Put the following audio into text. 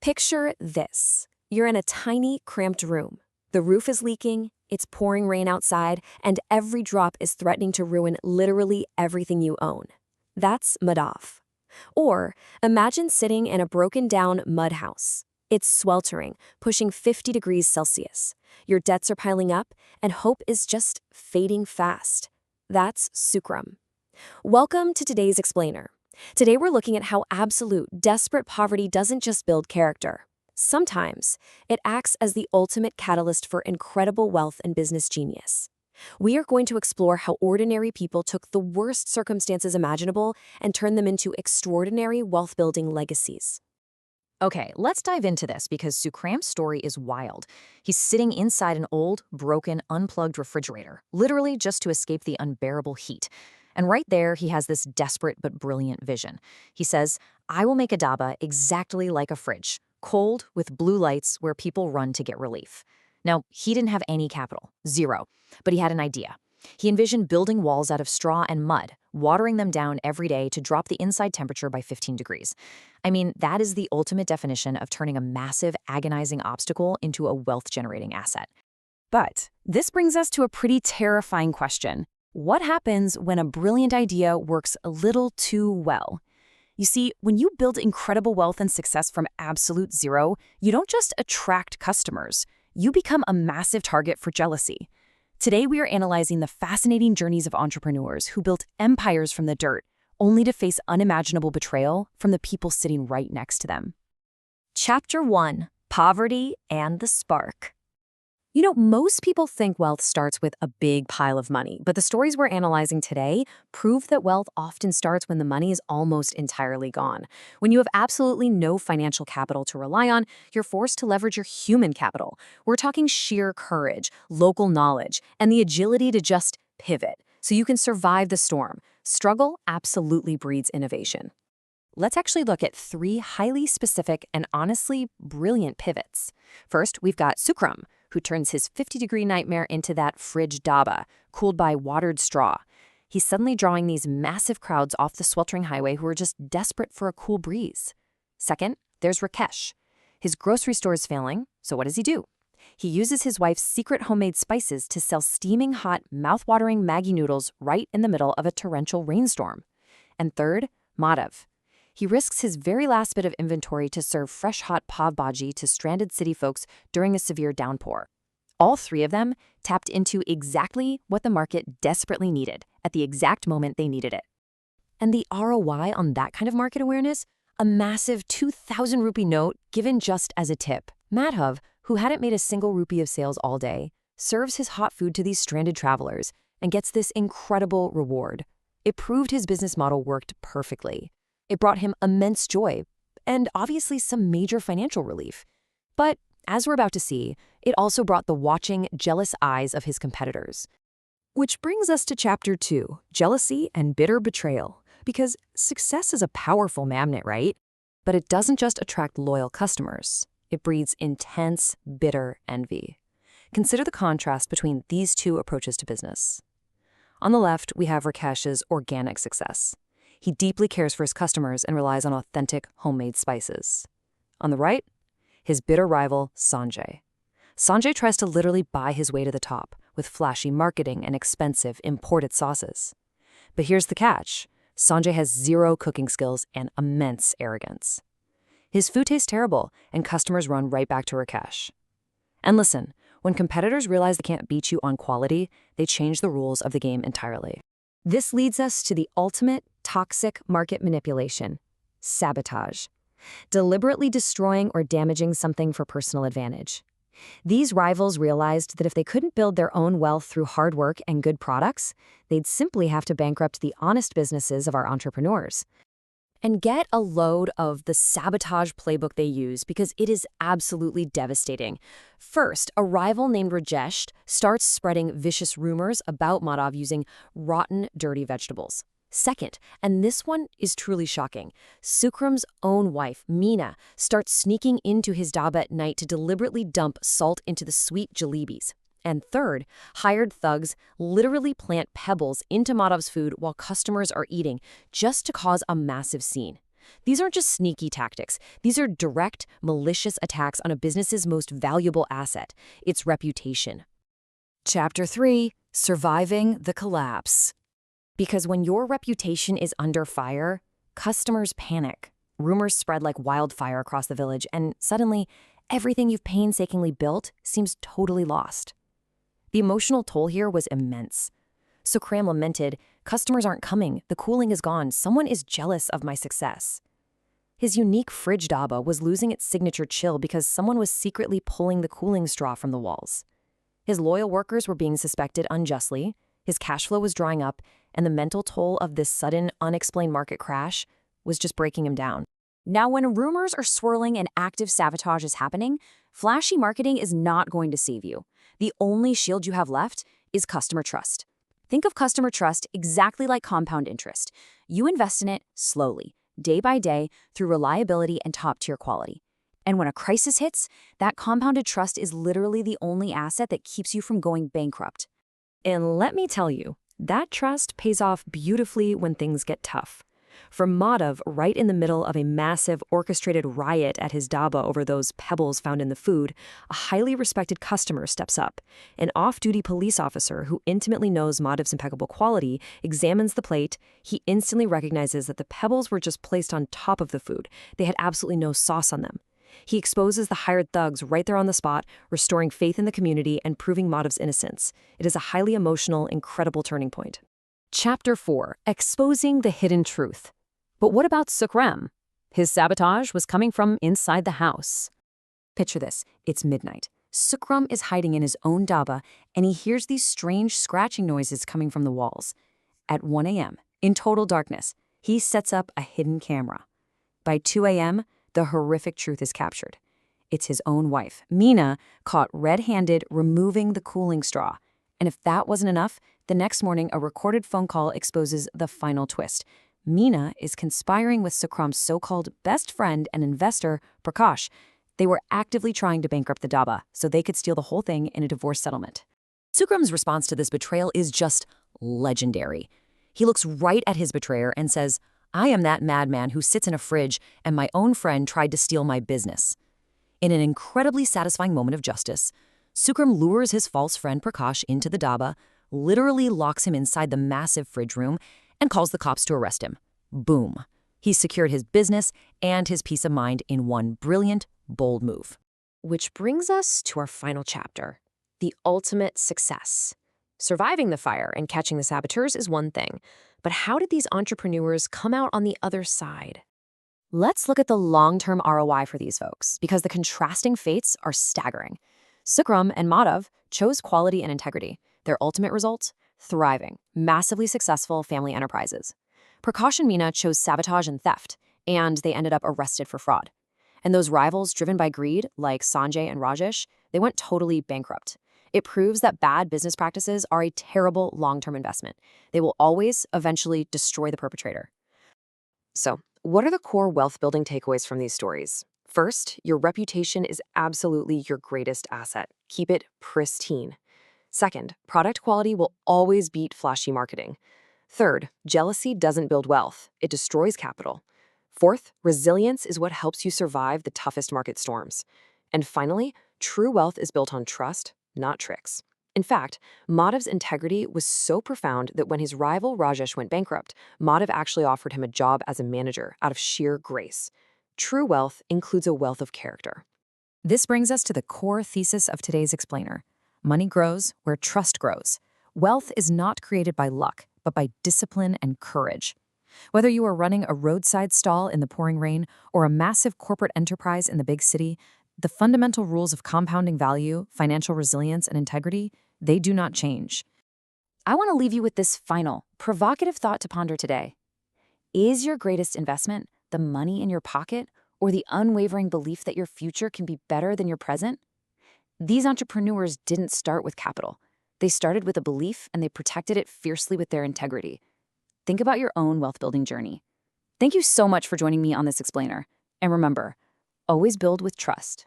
Picture this. You're in a tiny, cramped room. The roof is leaking, it's pouring rain outside, and every drop is threatening to ruin literally everything you own. That's Madoff. Or imagine sitting in a broken-down mud house. It's sweltering, pushing 50 degrees Celsius. Your debts are piling up, and hope is just fading fast. That's Sukram. Welcome to today's Explainer. Today we're looking at how absolute, desperate poverty doesn't just build character. Sometimes it acts as the ultimate catalyst for incredible wealth and business genius. We are going to explore how ordinary people took the worst circumstances imaginable and turned them into extraordinary wealth-building legacies. Okay, let's dive into this because Sukram's story is wild. He's sitting inside an old, broken, unplugged refrigerator, literally just to escape the unbearable heat. And right there, he has this desperate but brilliant vision. He says, "I will make a dhaba exactly like a fridge, cold with blue lights where people run to get relief." Now, he didn't have any capital, zero, but he had an idea. He envisioned building walls out of straw and mud, watering them down every day to drop the inside temperature by 15 degrees. I mean, that is the ultimate definition of turning a massive, agonizing obstacle into a wealth-generating asset. But this brings us to a pretty terrifying question. What happens when a brilliant idea works a little too well? You see, when you build incredible wealth and success from absolute zero, you don't just attract customers. You become a massive target for jealousy. Today, we are analyzing the fascinating journeys of entrepreneurs who built empires from the dirt, only to face unimaginable betrayal from the people sitting right next to them. Chapter 1: Poverty and the Spark. You know, most people think wealth starts with a big pile of money, but the stories we're analyzing today prove that wealth often starts when the money is almost entirely gone. When you have absolutely no financial capital to rely on, you're forced to leverage your human capital. We're talking sheer courage, local knowledge, and the agility to just pivot so you can survive the storm. Struggle absolutely breeds innovation. Let's actually look at 3 highly specific and honestly brilliant pivots. First, we've got Sukram, who turns his 50-degree nightmare into that fridge dhaba, cooled by watered straw. He's suddenly drawing these massive crowds off the sweltering highway who are just desperate for a cool breeze. Second, there's Rakesh. His grocery store is failing, so what does he do? He uses his wife's secret homemade spices to sell steaming hot, mouth-watering Maggi noodles right in the middle of a torrential rainstorm. And third, Madhav. He risks his very last bit of inventory to serve fresh hot pav bhaji to stranded city folks during a severe downpour. All 3 of them tapped into exactly what the market desperately needed at the exact moment they needed it. And the ROI on that kind of market awareness? A massive 2,000 rupee note given just as a tip. Madhav, who hadn't made a single rupee of sales all day, serves his hot food to these stranded travelers and gets this incredible reward. It proved his business model worked perfectly. It brought him immense joy and obviously some major financial relief. But as we're about to see, it also brought the watching, jealous eyes of his competitors. Which brings us to Chapter 2, Jealousy and Bitter Betrayal. Because success is a powerful magnet, right? But it doesn't just attract loyal customers. It breeds intense, bitter envy. Consider the contrast between these 2 approaches to business. On the left, we have Rakesh's organic success. He deeply cares for his customers and relies on authentic, homemade spices. On the right, his bitter rival, Sanjay. Sanjay tries to literally buy his way to the top with flashy marketing and expensive imported sauces. But here's the catch. Sanjay has zero cooking skills and immense arrogance. His food tastes terrible, and customers run right back to Rakesh. And listen, when competitors realize they can't beat you on quality, they change the rules of the game entirely. This leads us to the ultimate toxic market manipulation: sabotage. Deliberately destroying or damaging something for personal advantage. These rivals realized that if they couldn't build their own wealth through hard work and good products, they'd simply have to bankrupt the honest businesses of our entrepreneurs. And get a load of the sabotage playbook they use because it is absolutely devastating. First, a rival named Rajesh starts spreading vicious rumors about Madhav using rotten, dirty vegetables. Second, and this one is truly shocking, Sukram's own wife, Meena, starts sneaking into his dhaba at night to deliberately dump salt into the sweet jalebis. And third, hired thugs literally plant pebbles into Madhav's food while customers are eating, just to cause a massive scene. These aren't just sneaky tactics. These are direct, malicious attacks on a business's most valuable asset, its reputation. Chapter 3: Surviving the Collapse. Because when your reputation is under fire, customers panic. Rumors spread like wildfire across the village, and suddenly, everything you've painstakingly built seems totally lost. The emotional toll here was immense. Sukram lamented, "Customers aren't coming, the cooling is gone, someone is jealous of my success." His unique fridge daba was losing its signature chill because someone was secretly pulling the cooling straw from the walls. His loyal workers were being suspected unjustly, his cash flow was drying up, and the mental toll of this sudden, unexplained market crash was just breaking him down. Now, when rumors are swirling and active sabotage is happening, flashy marketing is not going to save you. The only shield you have left is customer trust. Think of customer trust exactly like compound interest. You invest in it slowly, day by day, through reliability and top-tier quality. And when a crisis hits, that compounded trust is literally the only asset that keeps you from going bankrupt. And let me tell you, that trust pays off beautifully when things get tough. For Madhav, right in the middle of a massive orchestrated riot at his dhaba over those pebbles found in the food, a highly respected customer steps up. An off-duty police officer who intimately knows Madhav's impeccable quality examines the plate. He instantly recognizes that the pebbles were just placed on top of the food. They had absolutely no sauce on them. He exposes the hired thugs right there on the spot, restoring faith in the community and proving Madhav's innocence. It is a highly emotional, incredible turning point. Chapter 4: Exposing the Hidden Truth. But what about Sukram? His sabotage was coming from inside the house. Picture this. It's midnight. Sukram is hiding in his own dhaba, and he hears these strange scratching noises coming from the walls. At 1 a.m., in total darkness, he sets up a hidden camera. By 2 a.m., the horrific truth is captured. It's his own wife, Meena, caught red-handed removing the cooling straw. And if that wasn't enough, the next morning a recorded phone call exposes the final twist. Meena is conspiring with Sukram's so-called best friend and investor, Prakash. They were actively trying to bankrupt the dhaba so they could steal the whole thing in a divorce settlement. Sukram's response to this betrayal is just legendary. He looks right at his betrayer and says, "I am that madman who sits in a fridge and my own friend tried to steal my business." In an incredibly satisfying moment of justice, Sukram lures his false friend Prakash into the dhaba, literally locks him inside the massive fridge room, and calls the cops to arrest him. Boom. He's secured his business and his peace of mind in one brilliant, bold move. Which brings us to our final chapter, the ultimate success. Surviving the fire and catching the saboteurs is one thing, but how did these entrepreneurs come out on the other side? Let's look at the long-term ROI for these folks, because the contrasting fates are staggering. Sukram and Madhav chose quality and integrity. Their ultimate result? Thriving, massively successful family enterprises. Prakash and Meena chose sabotage and theft, and they ended up arrested for fraud. And those rivals driven by greed, like Sanjay and Rajesh, they went totally bankrupt. It proves that bad business practices are a terrible long-term investment. They will always eventually destroy the perpetrator. So, what are the core wealth-building takeaways from these stories? First, your reputation is absolutely your greatest asset. Keep it pristine. Second, product quality will always beat flashy marketing. Third, jealousy doesn't build wealth, it destroys capital. Fourth, resilience is what helps you survive the toughest market storms. And finally, true wealth is built on trust, not tricks. In fact, Madhav's integrity was so profound that when his rival Rajesh went bankrupt, Madhav actually offered him a job as a manager out of sheer grace. True wealth includes a wealth of character. This brings us to the core thesis of today's explainer. Money grows where trust grows. Wealth is not created by luck, but by discipline and courage. Whether you are running a roadside stall in the pouring rain or a massive corporate enterprise in the big city, the fundamental rules of compounding value, financial resilience, and integrity, they do not change. I want to leave you with this final, provocative thought to ponder today. Is your greatest investment the money in your pocket or the unwavering belief that your future can be better than your present? These entrepreneurs didn't start with capital. They started with a belief and they protected it fiercely with their integrity. Think about your own wealth-building journey. Thank you so much for joining me on this explainer. And remember, always build with trust.